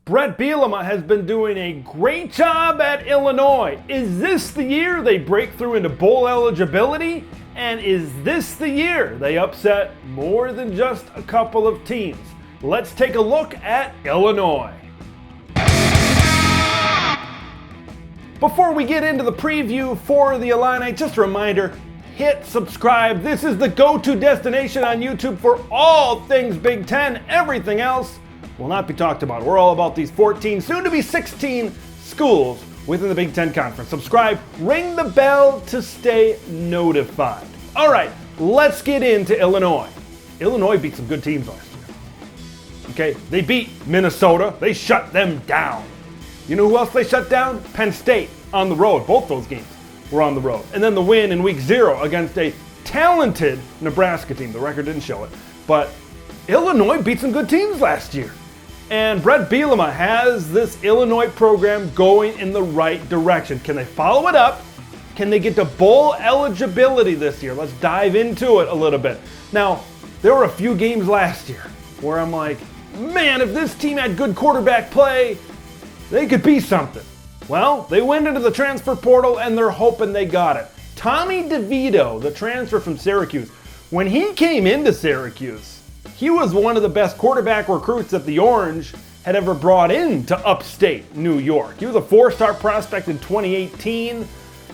Bret Bielema has been doing a great job at Illinois. Is this the year they break through into bowl eligibility? And is this the year they upset more than just a couple of teams? Let's take a look at Illinois. Before we get into the preview for the Illini, just a reminder, hit subscribe. This is the go-to destination on YouTube for all things Big Ten. Everything else will not be talked about. We're all about these 14, soon to be 16 schools within the Big Ten Conference. Subscribe, ring the bell to stay notified. All right, let's get into Illinois. Illinois beat some good teams last year. Okay, they beat Minnesota. They shut them down. You know who else they shut down? Penn State on the road. Both those games were on the road. And then the win in week 0 against a talented Nebraska team. The record didn't show it. But Illinois beat some good teams last year. And Bret Bielema has this Illinois program going in the right direction. Can they follow it up? Can they get to bowl eligibility this year? Let's dive into it a little bit. Now, there were a few games last year where I'm like, man, if this team had good quarterback play, they could be something. Well, they went into the transfer portal and they're hoping they got it. Tommy DeVito, the transfer from Syracuse, when he came into Syracuse, he was one of the best quarterback recruits that the Orange had ever brought into upstate New York. He was a 4-star prospect in 2018,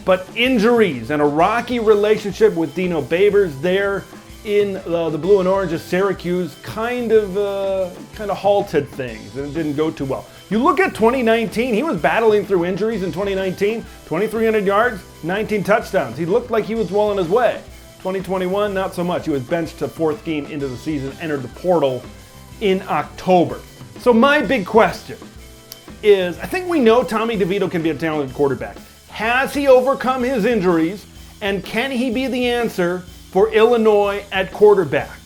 but injuries and a rocky relationship with Dino Babers there in the Blue and Orange of Syracuse kind of halted things, and it didn't go too well. You look at 2019, he was battling through injuries in 2019, 2,300 yards, 19 touchdowns. He looked like he was well on his way. 2021, not so much. He was benched to 4th game into the season, entered the portal in October. So my big question is, I think we know Tommy DeVito can be a talented quarterback. Has he overcome his injuries, and can he be the answer for Illinois at quarterback?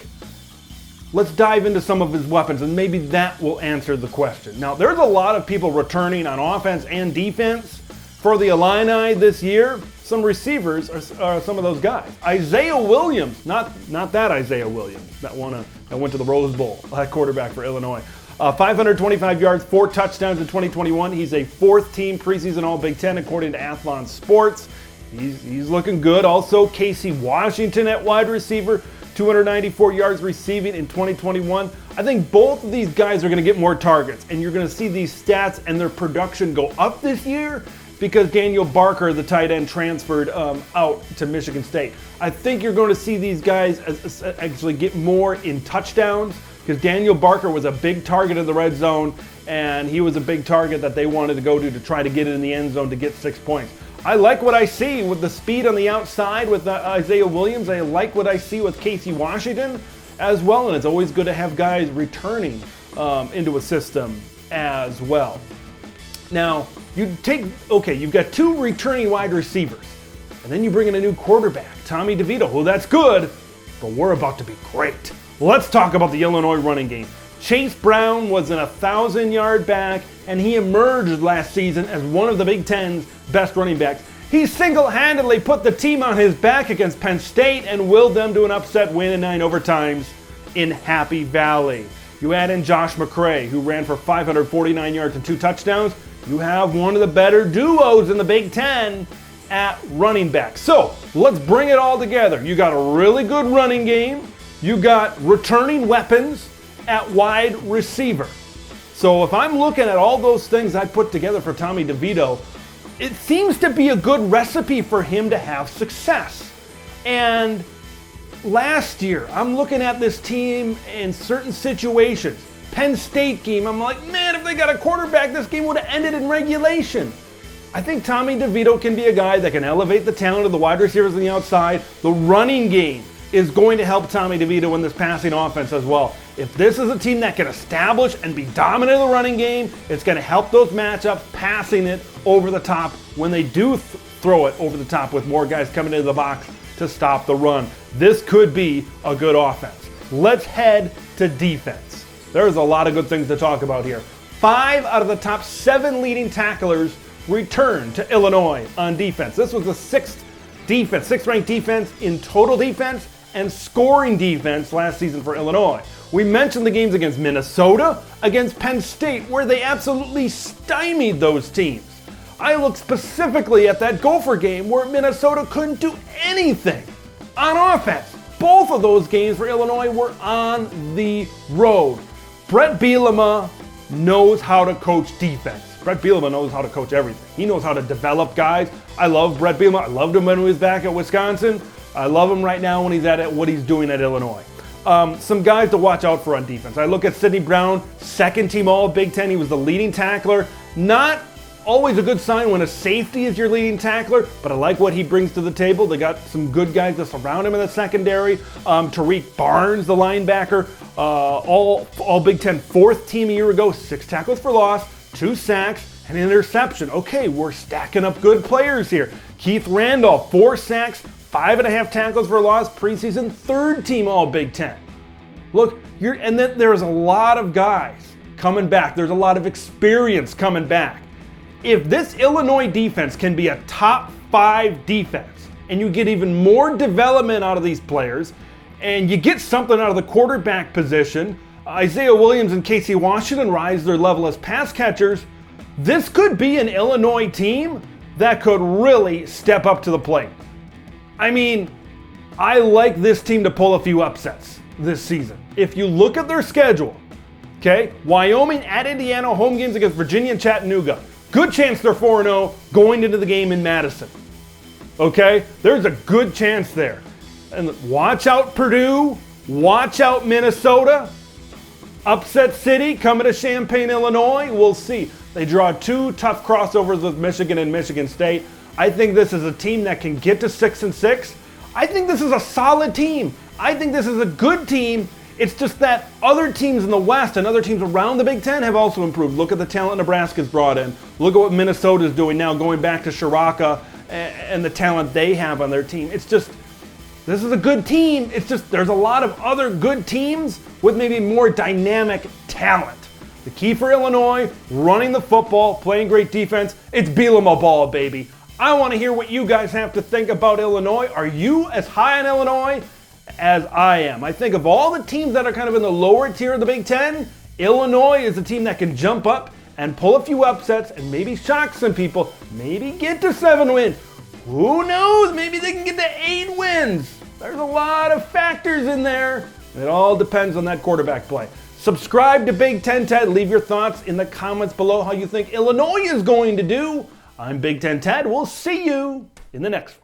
Let's dive into some of his weapons, and maybe that will answer the question. Now, there's a lot of people returning on offense and defense for the Illini this year. Some receivers are some of those guys. Isaiah Williams, not that Isaiah Williams that went to the Rose Bowl, quarterback for Illinois. 525 yards, 4 touchdowns in 2021. He's a 4th team preseason All-Big Ten according to Athlon Sports. He's looking good. Also, Casey Washington at wide receiver, 294 yards receiving in 2021. I think both of these guys are going to get more targets, and you're going to see these stats and their production go up this year because Daniel Barker, the tight end, transferred out to Michigan State. I think you're going to see these guys actually get more in touchdowns because Daniel Barker was a big target in the red zone, and he was a big target that they wanted to go to try to get it in the end zone to get 6 points. I like what I see with the speed on the outside with Isaiah Williams. I like what I see with Casey Washington as well, and it's always good to have guys returning into a system as well. Now, you've got 2 returning wide receivers, and then you bring in a new quarterback, Tommy DeVito. Well, that's good, but we're about to be great. Let's talk about the Illinois running game. Chase Brown was an 1,000-yard back, and he emerged last season as one of the Big Ten's best running backs. He single-handedly put the team on his back against Penn State and willed them to an upset win in 9 overtimes in Happy Valley. You add in Josh McCray, who ran for 549 yards and 2 touchdowns. You have one of the better duos in the Big Ten at running back. So let's bring it all together. You got a really good running game. You got returning weapons at wide receiver. So if I'm looking at all those things I put together for Tommy DeVito, it seems to be a good recipe for him to have success. And last year, I'm looking at this team in certain situations. Penn State game, I'm like, man, if they got a quarterback, this game would have ended in regulation. I think Tommy DeVito can be a guy that can elevate the talent of the wide receivers on the outside. The running game is going to help Tommy DeVito in this passing offense as well. If this is a team that can establish and be dominant in the running game, it's going to help those matchups, passing it over the top when they do throw it over the top with more guys coming into the box to stop the run. This could be a good offense. Let's head to defense. There's a lot of good things to talk about here. 5 out of the top 7 leading tacklers returned to Illinois on defense. This was the 6th ranked defense in total defense and scoring defense last season for Illinois. We mentioned the games against Minnesota, against Penn State, where they absolutely stymied those teams. I look specifically at that Gopher game where Minnesota couldn't do anything on offense. Both of those games for Illinois were on the road. Bret Bielema knows how to coach defense. Bret Bielema knows how to coach everything. He knows how to develop guys. I love Bret Bielema. I loved him when he was back at Wisconsin. I love him right now when he's at what he's doing at Illinois. Some guys to watch out for on defense. I look at Sidney Brown, second team all Big Ten. He was the leading tackler. Not always a good sign when a safety is your leading tackler, but I like what he brings to the table. They got some good guys to surround him in the secondary. Tariq Barnes, the linebacker, all Big Ten fourth team a year ago, 6 tackles for loss, 2 sacks, and an interception. Okay, we're stacking up good players here. Keith Randolph, 4 sacks, 5.5 tackles for loss, preseason third team all Big Ten. Look, and then there's a lot of guys coming back. There's a lot of experience coming back. If this Illinois defense can be a top 5 defense, and you get even more development out of these players, and you get something out of the quarterback position, Isaiah Williams and Casey Washington rise their level as pass catchers, this could be an Illinois team that could really step up to the plate. I mean, I like this team to pull a few upsets this season. If you look at their schedule, okay, Wyoming at Indiana, home games against Virginia and Chattanooga. Good chance they're 4-0 going into the game in Madison. Okay? There's a good chance there. And watch out Purdue. Watch out Minnesota. Upset City coming to Champaign, Illinois. We'll see. They draw 2 tough crossovers with Michigan and Michigan State. I think this is a team that can get to 6-6. I think this is a solid team. I think this is a good team. It's just that other teams in the West and other teams around the Big Ten have also improved. Look at the talent Nebraska's brought in. Look at what Minnesota's doing now, going back to Shiraka and the talent they have on their team. It's just, this is a good team. It's just, there's a lot of other good teams with maybe more dynamic talent. The key for Illinois, running the football, playing great defense, it's Bielema ball, baby. I want to hear what you guys have to think about Illinois. Are you as high on Illinois as I am? I think of all the teams that are kind of in the lower tier of the Big Ten, Illinois is a team that can jump up and pull a few upsets and maybe shock some people, maybe get to 7 wins. Who knows? Maybe they can get to 8 wins. There's a lot of factors in there. It all depends on that quarterback play. Subscribe to Big Ten Ted. Leave your thoughts in the comments below how you think Illinois is going to do. I'm Big Ten Ted. We'll see you in the next one.